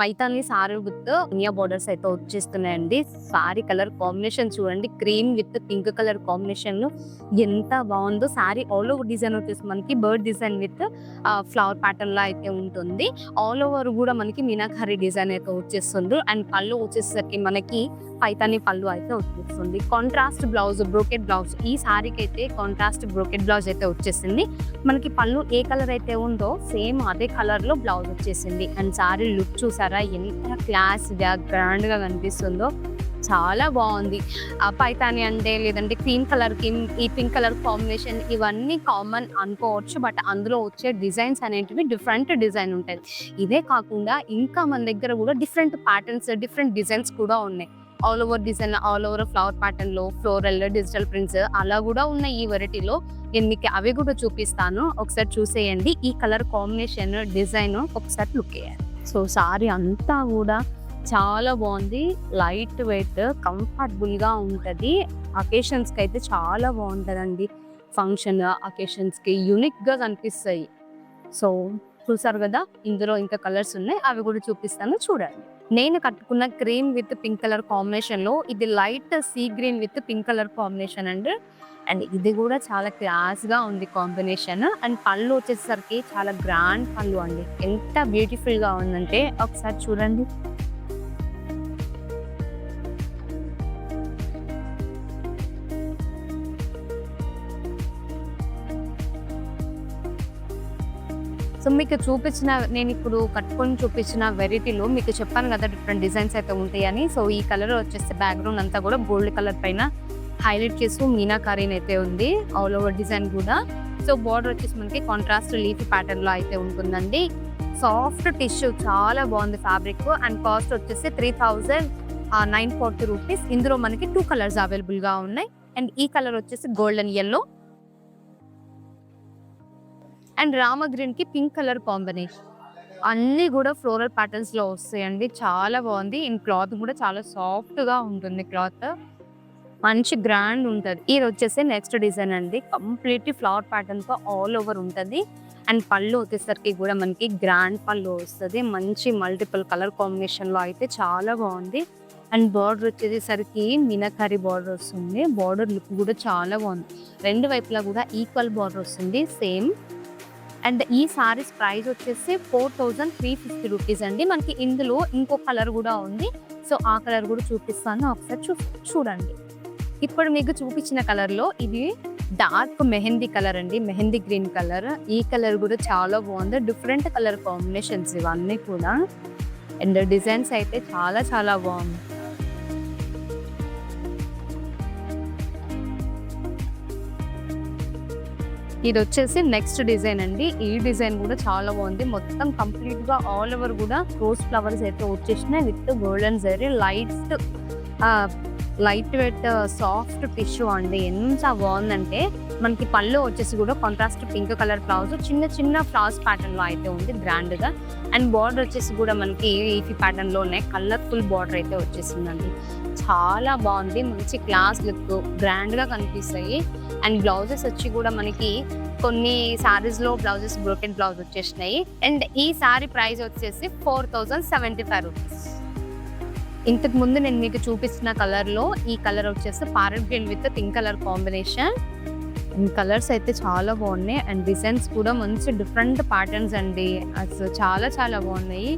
Paithani sari with India borders అయితే వచ్చేస్తున్నాయండి. Sari colour combination చూడండి, cream with pink colour combination లో ఎంత బాగుందో. సారీ ఆల్ ఓవర్ డిజైన్ వచ్చేసి మనకి bird design with flower pattern లా అయితే ఉంటుంది. ఆల్ ఓవర్ కూడా మనకి మీనాకారి డిజైన్ అయితే వచ్చేస్తుంది. అండ్ పళ్ళు వచ్చేసరికి మనకి పైతాని పళ్ళు అయితే వచ్చేస్తుంది. Contrast blouse, brocade blouse. ఈ సారీకి అయితే కాంట్రాస్ట్ బ్రోకెట్ బ్లౌజ్ అయితే వచ్చేసింది. మనకి పళ్ళు ఏ కలర్ అయితే ఉందో సేమ్ అదే కలర్ లో బ్లౌజ్ వచ్చేసింది. అండ్ సారీ లుక్ చూసారా ఎంత క్లాస్ గా గ్రాండ్ గా కనిపిస్తుందో, చాలా బాగుంది. పైతాని అంటే లేదంటే క్రీమ్ కలర్ కి ఈ పింక్ కలర్ కాంబినేషన్ ఇవన్నీ కామన్ అనుకోవచ్చు. బట్ అందులో వచ్చే డిజైన్స్ అనేటివి డిఫరెంట్ డిజైన్ ఉంటాయి. ఇదే కాకుండా ఇంకా మన దగ్గర కూడా డిఫరెంట్ ప్యాటర్న్స్, డిఫరెంట్ డిజైన్స్ కూడా ఉన్నాయి. All over design, all over flower pattern లో ఫ్లోరల్, డిజిటల్ ప్రింట్స్ అలా కూడా ఉన్నాయి ఈ వెరైటీలో. నేను మీకు అవి కూడా చూపిస్తాను, ఒకసారి చూసేయండి. ఈ కలర్ కాంబినేషన్, డిజైన్ ఒకసారి లుక్ వేయండి. సో సారీ అంతా కూడా చాలా బాగుంది. లైట్ వెయిట్, కంఫర్టబుల్ గా ఉంటది. అకేషన్స్ కి అయితే చాలా బాగుంటదండి. ఫంక్షన్ అకేషన్స్ కి యూనిక్ గా కనిపిస్తాయి. సో చూసారు కదా, ఇందులో ఇంకా కలర్స్ ఉన్నాయి, అవి కూడా చూపిస్తాను చూడండి. నేను కట్టుకున్న cream with pink colour combination లో ఇది light sea green with pink colour combination and ఇది కూడా చాలా క్లాస్ గా ఉంది కాంబినేషన్. అండ్ పళ్ళు వచ్చేసరికి చాలా గ్రాండ్ పళ్ళు అండి. ఎంత బ్యూటిఫుల్ గా ఉందంటే ఒకసారి చూడండి. సో మీకు చూపించిన, నేను ఇప్పుడు కట్టుకొని చూపించిన వెరైటీలో మీకు చెప్పాను కదా డిఫరెంట్ డిజైన్స్ అయితే ఉంటాయని. సో ఈ కలర్ వచ్చేసి బ్యాక్గ్రౌండ్ అంతా కూడా గోల్డ్ కలర్ పైన హైలైట్ చేస్తూ మీనాకారీని అయితే ఉంది, ఆల్ ఓవర్ డిజైన్ కూడా. సో బార్డర్ వచ్చేసి మనకి కాంట్రాస్ట్ లీఫ్ ప్యాటర్న్ లో అయితే ఉంటుందండి. సాఫ్ట్ టిష్యూ, చాలా బాగుంది ఫ్యాబ్రిక్. అండ్ కాస్ట్ వచ్చేసి 3940 రూపీస్. ఇందులో మనకి 2 కలర్స్ అవైలబుల్ గా ఉన్నాయి. అండ్ ఈ కలర్ వచ్చేసి golden yellow and Rama green కి పింక్ కలర్ కాంబినేషన్. అన్ని కూడా ఫ్లోరల్ ప్యాటర్న్స్ లో వస్తాయండి. చాలా బాగుంది. ఇన్ క్లాత్ కూడా చాలా సాఫ్ట్ గా ఉంటుంది. క్లాత్ మంచి గ్రాండ్ ఉంటది. ఇది వచ్చేసి నెక్స్ట్ డిజైన్ అండి. కంప్లీట్ ఫ్లవర్ ప్యాటర్న్ తో ఆల్ ఓవర్ ఉంటది. అండ్ పళ్ళు వచ్చేసరికి కూడా మనకి గ్రాండ్ పళ్ళు వస్తుంది. మంచి మల్టిపుల్ కలర్ కాంబినేషన్ లో అయితే చాలా బాగుంది. అండ్ బార్డర్ వచ్చేసరికి మీనాకారి బార్డర్ వస్తుంది. బార్డర్ లుక్ కూడా చాలా బాగుంది. రెండు వైపులా కూడా ఈక్వల్ బార్డర్ వస్తుంది సేమ్. అండ్ ఈ సారీస్ ప్రైస్ వచ్చేసి 4350 రూపీస్ అండి. మనకి ఇందులో ఇంకో కలర్ కూడా ఉంది. సో ఆ కలర్ కూడా చూపిస్తాను, ఒకసారి చూడండి. ఇప్పుడు మీకు చూపించిన కలర్ లో ఇది డార్క్ మెహందీ కలర్ అండి, మెహందీ గ్రీన్ కలర్. ఈ కలర్ కూడా చాలా బాగుంది. డిఫరెంట్ కలర్ కాంబినేషన్స్ ఇవన్నీ కూడా. అండ్ డిజైన్స్ అయితే చాలా చాలా బాగుంది. ఇది వచ్చేసి నెక్స్ట్ డిజైన్ అండి. ఈ డిజైన్ కూడా చాలా బాగుంది. మొత్తం కంప్లీట్ గా ఆల్ ఓవర్ కూడా రోజ్ ఫ్లవర్స్ అయితే వచ్చేసినాయి with golden zari. Light weight soft tissue అండి. ఎంత బాగుందంటే మనకి పళ్ళు వచ్చేసి కూడా కాంట్రాస్ట్ పింక్ కలర్ బ్లౌజ్, చిన్న చిన్న ఫ్లవర్స్ ప్యాటర్న్ లో అయితే ఉంది గ్రాండ్ గా. అండ్ బార్డర్ వచ్చేసి కూడా మనకి ఈఫీ ప్యాటర్న్ లో ఉన్నాయి. కలర్ఫుల్ బార్డర్ అయితే వచ్చేసిందండి. చాలా బాగుంది. మంచి క్లాస్ లుక్, గ్రాండ్ గా కనిపిస్తాయి. అండ్ బ్లౌజెస్ వచ్చి కూడా మనకి కొన్ని సారీస్ లో బ్లౌజెస్ బ్రోకెన్ బ్లౌజ్ వచ్చేసినాయి. అండ్ ఈ సారీ ప్రైస్ వచ్చేసి 4075 రూపీస్. ఇంతకు ముందు నేను మీకు చూపిస్తున్న కలర్ లో ఈ కలర్ వచ్చేసి parrot green with pink colour combination. And colours అయితే చాలా బాగున్నాయి. అండ్ డిజైన్స్ కూడా మంచి డిఫరెంట్ ప్యాటర్న్స్ అండి. అసలు చాలా చాలా బాగున్నాయి.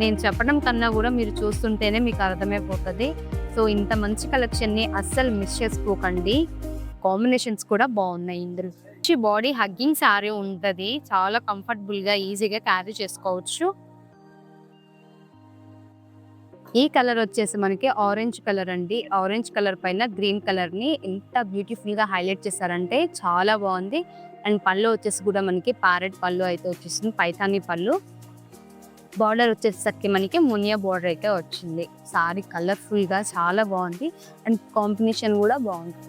నేను చెప్పడం కన్నా కూడా మీరు చూస్తుంటేనే మీకు అర్థమైపోతుంది. సో ఇంత మంచి కలెక్షన్ ని అస్సలు మిస్ చేసుకోకండి. కాంబినేషన్స్ కూడా బాగున్నాయి. ఇందులో బాడీ హగ్గింగ్ సారీ ఉంటది. చాలా కంఫర్టబుల్ గా ఈజీగా క్యారీ చేసుకోవచ్చు. ఈ కలర్ వచ్చేసి మనకి ఆరెంజ్ కలర్ అండి. ఆరెంజ్ కలర్ పైన గ్రీన్ కలర్ ని ఎంత బ్యూటిఫుల్ గా హైలైట్ చేశారంటే చాలా బాగుంది. అండ్ పళ్ళు వచ్చేసి కూడా మనకి ప్యారెట్ పళ్ళు అయితే వచ్చేసింది, పైతాని పళ్ళు. బార్డర్ వచ్చేసరికి మనకి మునియా బార్డర్ అయితే వచ్చింది. సారీ కలర్ఫుల్ గా చాలా బాగుంది. అండ్ కాంబినేషన్ కూడా బాగుంది.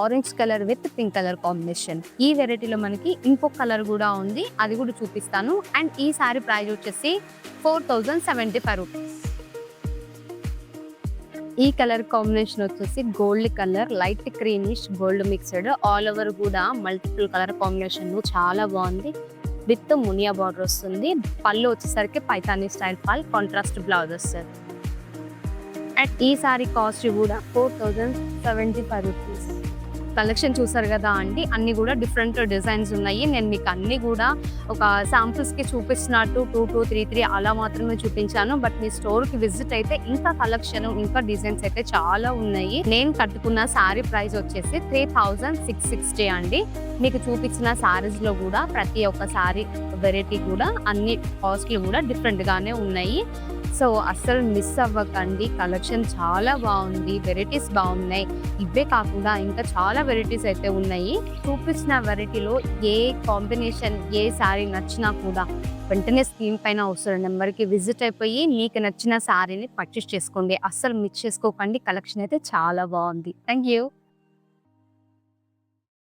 Orange colour with pink colour combination. ఈ వెరైటీలో మనకి ఇంకొక కలర్ కూడా ఉంది, అది కూడా చూపిస్తాను. అండ్ ఈ సారీ ప్రైస్ వచ్చేసి 4075 రూపీస్. ఈ కలర్ కాంబినేషన్ వచ్చేసి gold colour, light creamish gold mixed. All over కూడా మల్టిపుల్ కలర్ కాంబినేషన్ చాలా బాగుంది. విత్ మునియా బార్డర్ వస్తుంది. పళ్ళు వచ్చేసరికి పైతానీ స్టైల్ పల్, కాంట్రాస్ట్ బ్లౌజ్ వస్తుంది. అండ్ ఈ సారీ కాస్ట్ కూడా 4075 రూపీస్. కలెక్షన్ చూసారు కదా అండి, అన్ని కూడా డిఫరెంట్ డిజైన్స్ ఉన్నాయి. నేను మీకు అన్ని కూడా ఒక శాంపుల్స్కి చూపిస్తున్నట్టు 2, 2, 3, 3 అలా మాత్రమే చూపించాను. బట్ మీ స్టోర్కి విజిట్ అయితే ఇంకా కలెక్షన్, ఇంకా డిజైన్స్ అయితే చాలా ఉన్నాయి. నేను కట్టుకున్న శారీ ప్రైస్ వచ్చేసి 3660 అండి. మీకు చూపించిన శారీస్లో కూడా ప్రతి ఒక్క శారీ వెరైటీ కూడా అన్ని కాస్ట్లు కూడా డిఫరెంట్గానే ఉన్నాయి. సో అస్సలు మిస్ అవ్వకండి. కలెక్షన్ చాలా బాగుంది, వెరైటీస్ బాగున్నాయి. ఇవే కాకుండా ఇంకా చాలా వెరైటీస్ అయితే ఉన్నాయి. చూపించిన వెరైటీలో ఏ కాంబినేషన్, ఏ శారీ నచ్చినా కూడా వెంటనే స్క్రీన్ పైన వస్తున్న నెంబర్కి విజిట్ అయిపోయి మీకు నచ్చిన శారీని పర్చేస్ చేసుకోండి. అస్సలు మిస్ చేసుకోకండి. కలెక్షన్ అయితే చాలా బాగుంది. Thank you.